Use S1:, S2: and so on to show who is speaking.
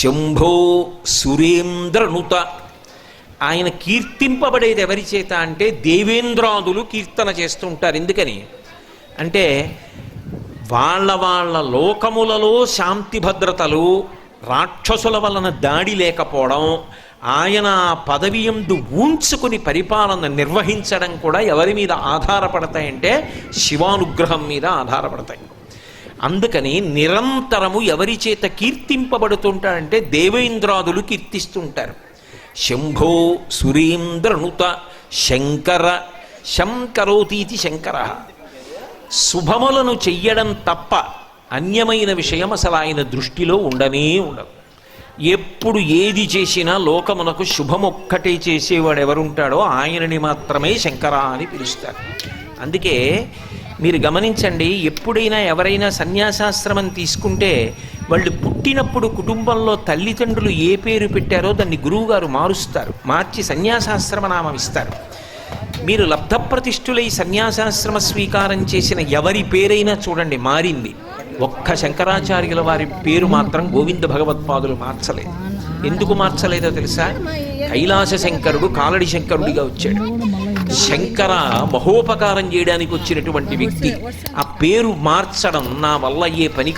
S1: శంభో సురేంద్రనుత. ఆయన కీర్తింపబడేది ఎవరి చేత అంటే దేవేంద్రాదులు కీర్తన చేస్తుంటారు. ఎందుకని అంటే వాళ్ళ వాళ్ళ లోకములలో శాంతి భద్రతలు, రాక్షసుల వలన దాడి లేకపోవడం, ఆయన పదవి యందు ఊంచుకుని పరిపాలన నిర్వహించడం కూడా ఎవరి మీద ఆధారపడతాయంటే శివానుగ్రహం మీద ఆధారపడతాయి. అందుకని నిరంతరము ఎవరి చేత కీర్తింపబడుతుంటారంటే దేవేంద్రాదులు కీర్తిస్తుంటారు. శంభో సురేంద్రనుత శంకర. శంకరోతీతి శంకర. శుభములను చెయ్యడం తప్ప అన్యమైన విషయం అసలు ఆయన దృష్టిలో ఉండనే ఉండదు. ఎప్పుడు ఏది చేసినా లోకమునకు శుభమొక్కటే చేసేవాడు ఎవరుంటాడో ఆయనని మాత్రమే శంకర అని పిలుస్తారు. అందుకే మీరు గమనించండి, ఎప్పుడైనా ఎవరైనా సన్యాసాశ్రమం తీసుకుంటే వాళ్ళు పుట్టినప్పుడు కుటుంబంలో తల్లిదండ్రులు ఏ పేరు పెట్టారో దాన్ని గురువుగారు మారుస్తారు, మార్చి సన్యాసాశ్రమ నామం ఇస్తారు. మీరు లబ్ధప్రతిష్ఠులై సన్యాసాశ్రమ స్వీకారం చేసిన ఎవరి పేరైనా చూడండి మారింది. ఒక్క శంకరాచార్యుల వారి పేరు మాత్రం గోవింద భగవత్పాదులు మార్చలేదు. ఎందుకు మార్చలేదో తెలుసా? కైలాస శంకరుడు కాలడి శంకరుడిగా వచ్చాడు. శంకర మహోపకారం చేయడానికి వచ్చినటువంటి వ్యక్తి. ఆ పేరు మార్చడం నా వల్ల ఏ పని